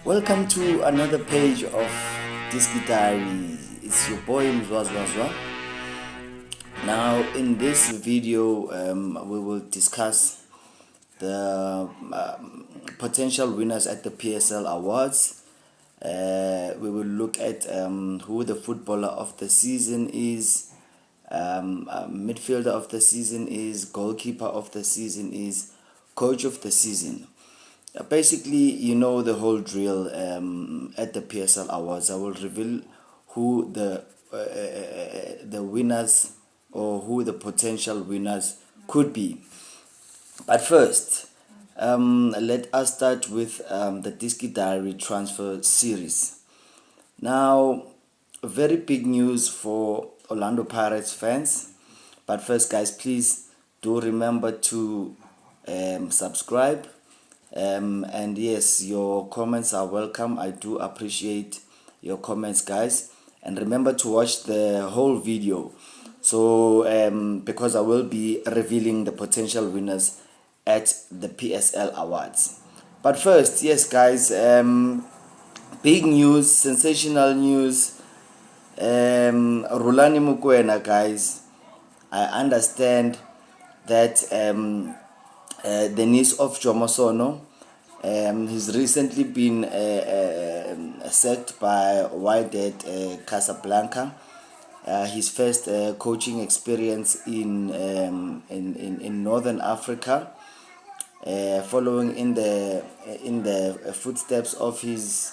Welcome to another page of Disky Diary. It's your boy Mzwazwazwa. Now in this video we will discuss the potential winners at the PSL Awards. We will look at who the footballer of the season is, midfielder of the season is, goalkeeper of the season is, coach of the season. Basically, you know the whole drill. At the PSL Awards, I will reveal who the winners or who the potential winners could be. But first, let us start with the Disky Diary transfer series. Now, very big news for Orlando Pirates fans. But first, guys, please do remember to subscribe. And yes, your comments are welcome. I do appreciate your comments, guys. And remember to watch the whole video. So, because I will be revealing the potential winners at the PSL Awards. But first, yes, guys, big news, sensational news. Rulani Mokwena, guys. I understand that the niece of Jomosono, he's recently been sacked by wydadcasablanca. His first coaching experience in Northern Africa, following in the footsteps of his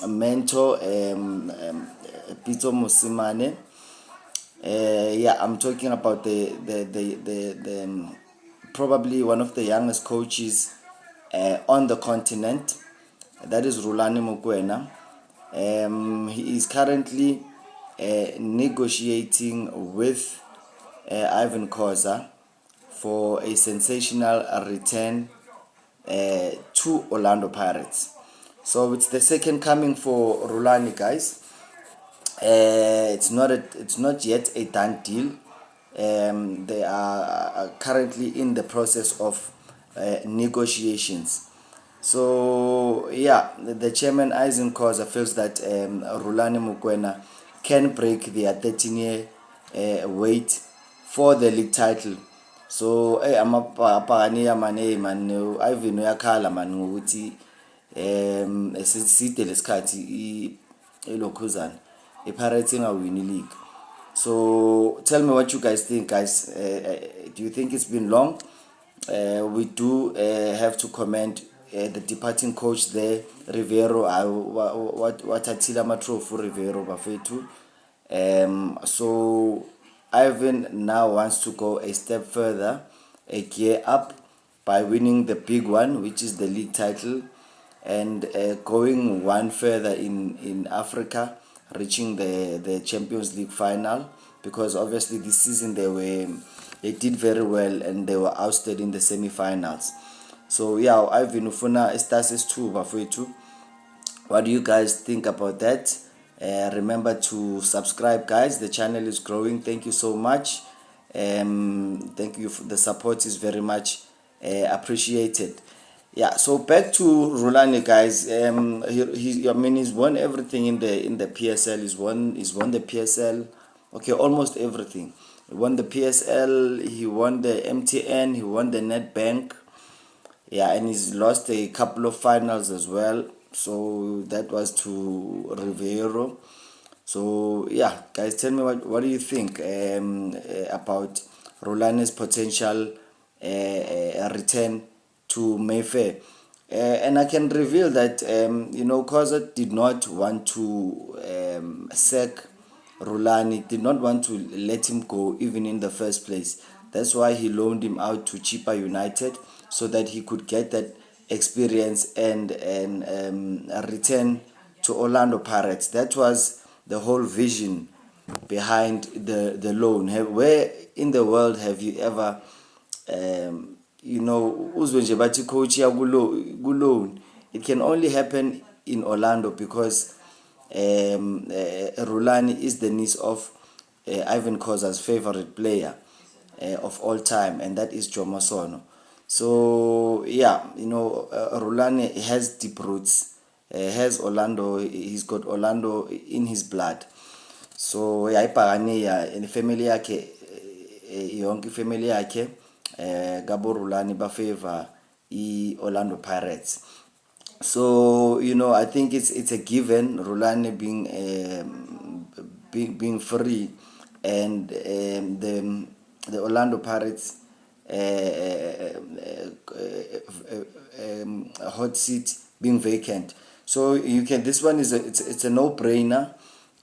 mentor Pito Musimane. I'm talking about the probably one of the youngest coaches on the continent. That is Rulani Mokwena. He is currently negotiating with Ivan Khoza for a sensational return to Orlando Pirates. So it's the second coming for Rulani, guys. It's not yet a done deal. They are currently in the process of negotiations. So the chairman Ivan Khoza feels that Rulani Mokwena can break their 13-year wait for the league title. So amapani man Ivan uyakhala man ngokuthi siside lesikhathi elokhuzana Pirates ingawini league. So tell me what you guys think, guys. Do you think it's been long? We do have to commend the departing coach there, Riveiro. What atila matrophy Riveiro bafethu. So Ivan now wants to go a step further, a gear up, by winning the big one, which is the league title, and going one further in Africa, reaching the Champions League final, because obviously this season they did very well and they were ousted in the semi-finals. So Ivan ufuna estasis 2 bafethu. What do you guys think about that? Remember to subscribe, guys. The channel is growing. Thank you so much. Thank you for the support, is very much appreciated. So back to Rulani, guys. He's won everything in the PSL. He's won the PSL. Okay, almost everything. He won the PSL. He won the MTN. He won the Netbank. And he's lost a couple of finals as well. So that was to Riveiro. So guys, tell me what do you think about Rulani's potential return to Mayfair. And I can reveal that Khoza did not want to sack Rulani, did not want to let him go even in the first place. That's why he loaned him out to Chippa United, so that he could get that experience and return to Orlando Pirates. That was the whole vision behind the loan. Where in the world have you ever uzwe nje bathi coach ya loan? It can only happen in Orlando, because Rulani is the niece of Ivan Khoza's favorite player of all time, and that is Jomosono. So yeah, Rulani has deep roots, has Orlando. He's got Orlando in his blood. So yayibhakane family yakhe, yonke ifamily yakhe kabo Rulani bafavor i-Orlando Pirates. So I think it's a given, Rulani being free, and the Orlando Pirates hot seat being vacant. So this one is it's a no-brainer.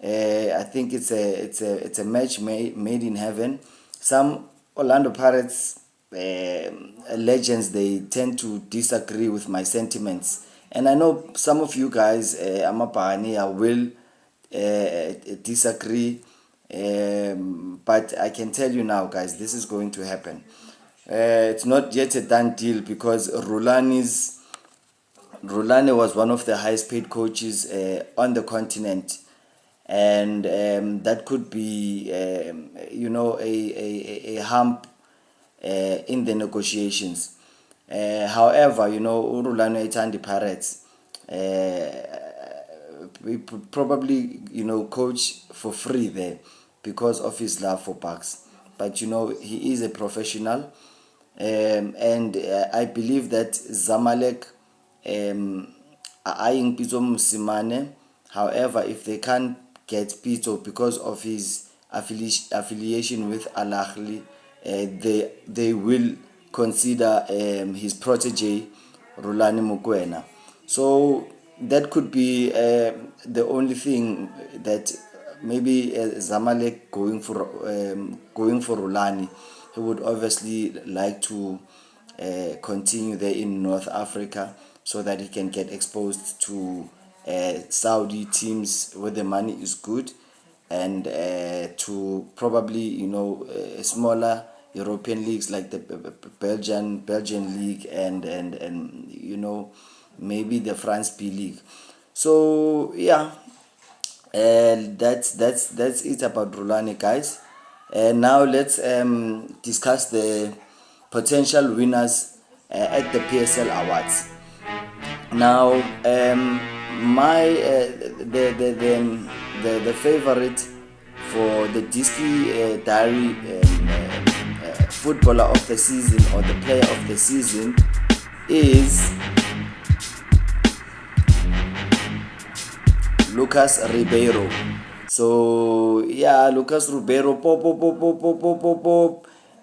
I think it's a match made in heaven. Some Orlando Pirates legends, they tend to disagree with my sentiments, and I know some of you guys, Amapania, will disagree, but I can tell you now, guys, this is going to happen. It's not yet a done deal, because Rulani was one of the highest paid coaches on the continent, and that could be a hump in the negotiations. However, Rulani Itandi Pirates, we probably coach for free there because of his love for bucks. But he is a professional, and I believe that Zamalek are eyeing Pito Musimane. However, if they can't get Pito because of his affiliation with Al Ahly, they will consider his protege Rulani Mokwena. So that could be the only thing, that maybe Zamalek going for Rulani. He would obviously like to continue there in North Africa, so that he can get exposed to Saudi teams where the money is good, and to probably smaller European leagues like the Belgian league, and maybe the France B League. So yeah, that's it about Rulani, guys. And now let's discuss the potential winners at the PSL Awards. Now, my the favorite for the Disky Diary footballer of the season, or the player of the season, is Lucas Riveiro. So yeah, Lucas Riveiro pop,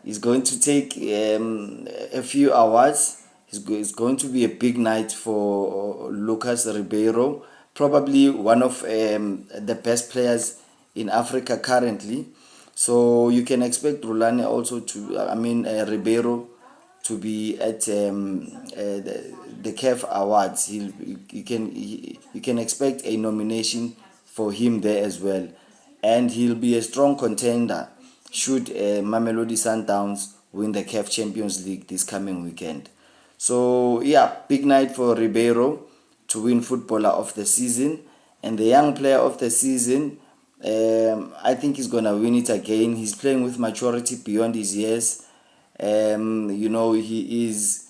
is going to take a few awards. It's going to be a big night for Lucas Riveiro, probably one of the best players in Africa currently. So you can expect Rulani also Ribeiro to be at the CAF Awards. You can expect a nomination for him there as well, and he'll be a strong contender should Mamelodi Sundowns win the CAF Champions League this coming weekend. So yeah, big night for Ribeiro to win footballer of the season, and the young player of the season. I think he's gonna win it again. He's playing with maturity beyond his years. He is.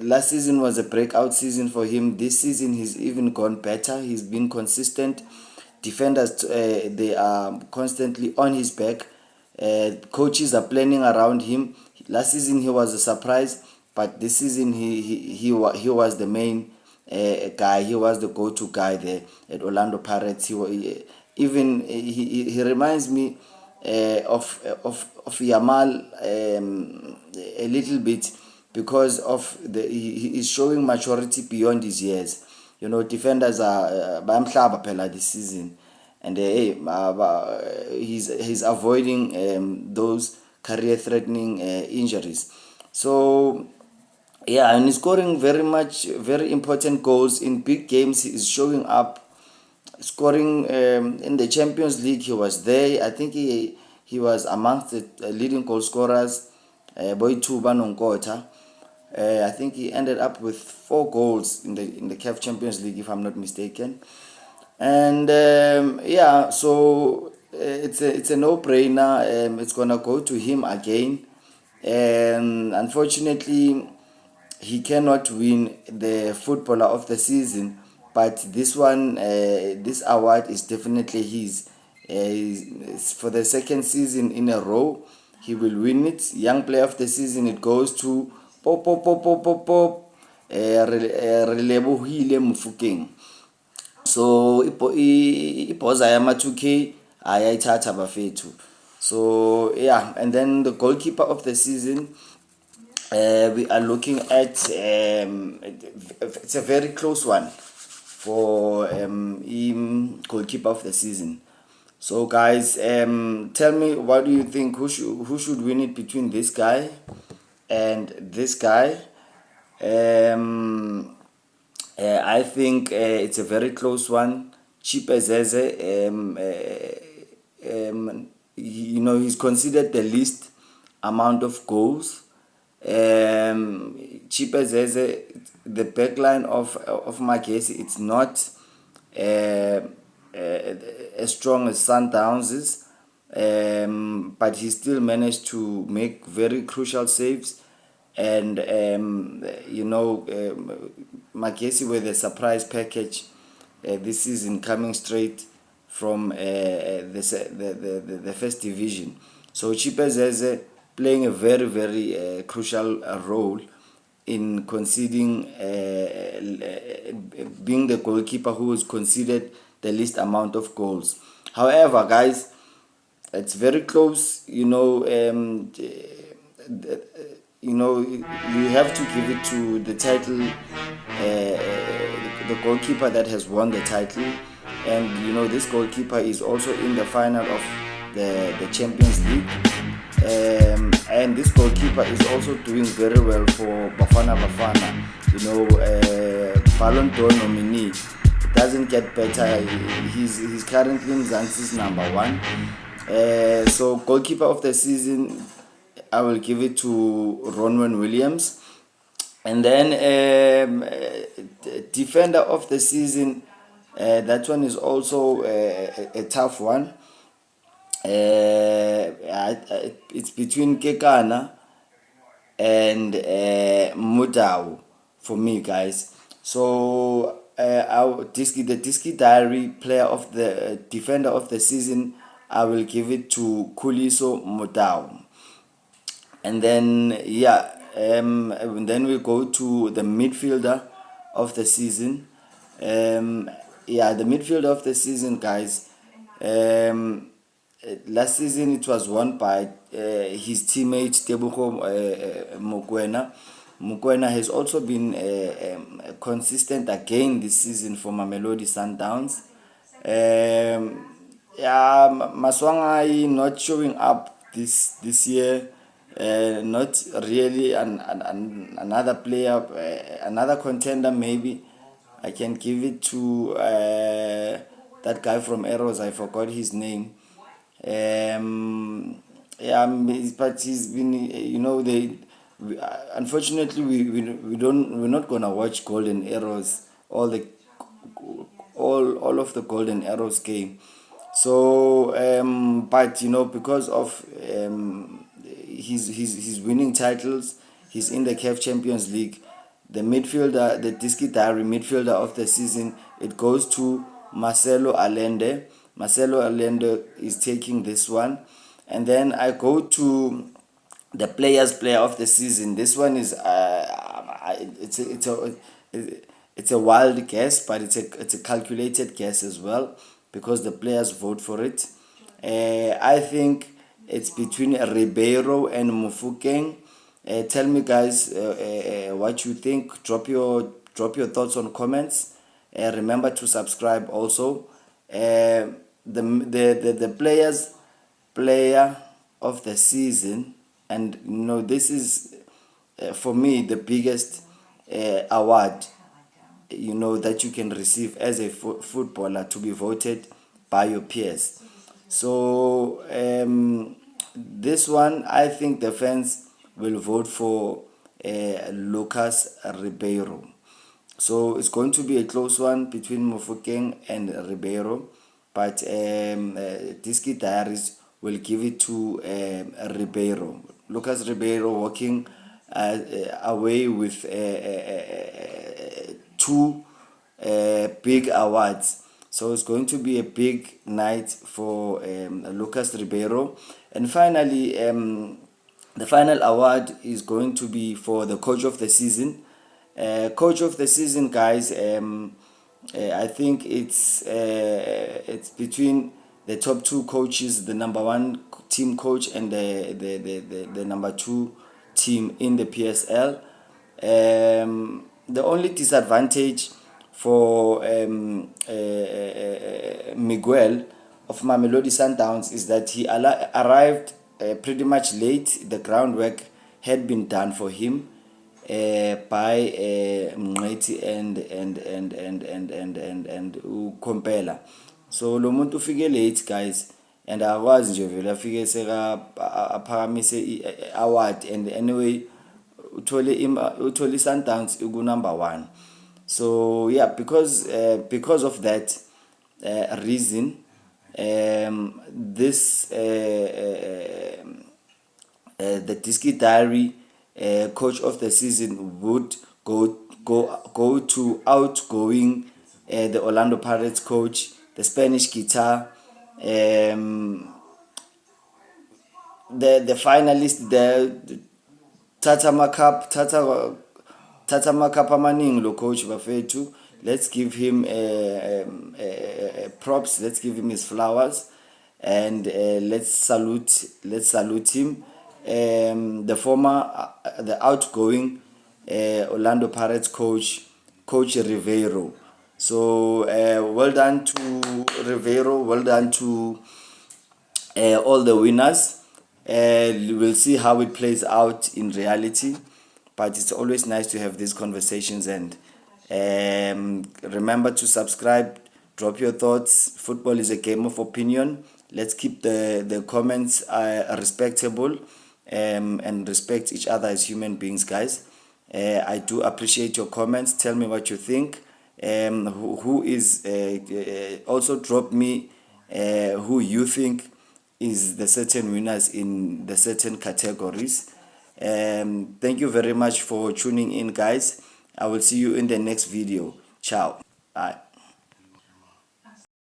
Last season was a breakout season for him. This season he's even gone better. He's been consistent. Defenders, they are constantly on his back. Coaches are planning around him. Last season he was a surprise, but this season he was the main guy. He was the go-to guy there at Orlando Pirates. He reminds me of Yamal a little bit, because of he is showing maturity beyond his years. Defenders are bayamhlaba phela this season, and he's avoiding those career-threatening injuries. So yeah, and he's scoring very important goals in big games. He's showing up, scoring in the Champions League. He was there. I think he was amongst the leading goal scorers. Boituba Nonkota. I think he ended up with 4 goals in the CAF Champions League, if I'm not mistaken. And so it's a no-brainer. It's gonna go to him again. and unfortunately he cannot win the footballer of the season, but this one, this award is definitely his. For the second season in a row he will win it. Young player of the season, it goes to pop pop pop pop pop pop Relebohile Mofokeng. So ibhoza yama 2K ayayithatha bafethu. So yeah, and then the goalkeeper of the season, we are looking at, it's a very close one for goalkeeper of the season. So guys, tell me, what do you think? Who should win it between this guy and this guy? I think it's a very close one. Chipe Zeze, he's considered the least amount of goals. Chipe Zeze, the backline of Magesi, it's not as strong as Sundown's, but he still managed to make very crucial saves. And Magesi with a surprise package this season, coming straight from the first division. So Chipe Zeze playing a very, very crucial role in conceding, being the goalkeeper who is considered the least amount of goals. However, guys, it's very close. You have to give it to the title, the goalkeeper that has won the title. And this goalkeeper is also in the final of the Champions League. And this goalkeeper is also doing very well for Bafana Bafana. Ballon d'Or nominee. It doesn't get better. He's currently Mzansi's #1. So goalkeeper of the season, I will give it to Ronwen Williams. And then defender of the season, that one is also a tough one. It's between Kekana and Mudau for me, guys. So the Diski Diary player of the defender of the season, I will give it to Kuliso Mudau. And then and then we go to the midfielder of the season. The midfielder of the season, guys. Last season it was won by his teammate Tebogo Mokwena. Mokwena has also been consistent again this season for Mamelodi Sundowns. Maswangai not showing up this year. Not really another player, another contender. Maybe I can give it to that guy from Arrows. I forgot his name. But he's been, unfortunately we're not gonna watch Golden Arrows, all of the Golden Arrows game. So but because of he's winning titles, he's in the CAF Champions League. The midfielder, the Diski Diary midfielder of the season, it goes to Marcelo Allende. Marcelo Allende is taking this one. And then I go to the player of the season. This one is it's a wild guess, but it's a calculated guess as well, because the players vote for it. I think it's between Ribeiro and Mofokeng. Tell me, guys, what you think. Drop your thoughts on comments. Remember to subscribe also. The player of the season, and this is for me the biggest award that you can receive as a footballer, to be voted by your peers. So this one, I think the fans will vote for Lucas Ribeiro. So it's going to be a close one between Mofokeng and Ribeiro, but Diski Diaries will give it to Ribeiro. Lucas Ribeiro walking away with two big awards. So it's going to be a big night for Lucas Ribeiro. And finally, the final award is going to be for the coach of the season. Coach of the season, guys. I think it's between the top two coaches, the number one team coach and the number two team in the PSL. The only disadvantage for Miguel of Mamelodi Sundowns is that he arrived pretty much late. The groundwork had been done for him by Mngqeti and Kompela. So lo muntu ufike late, guys, and akwazi nje vele afike seka aphakamise award, and anyway uthole Sundowns uku number 1. So yeah, because of that reason, this the Diski Diary coach of the season would go to outgoing the Orlando Pirates coach, the Spanish guitar, the finalist, the Tata Makapamaning lo coach bafethu. Let's give him props, let's give him his flowers, and let's salute him. The outgoing Orlando Pirates coach Riveiro. So well done to Riveiro, well done to all the winners. We'll see how it plays out in reality, but it's always nice to have these conversations. And remember to subscribe, drop your thoughts. Football is a game of opinion. Let's keep the comments respectable and respect each other as human beings, guys. I do appreciate your comments. Tell me what you think. Who is also drop me who you think is the certain winners in the certain categories. Thank you very much for tuning in, guys. I will see you in the next video. Ciao. Bye.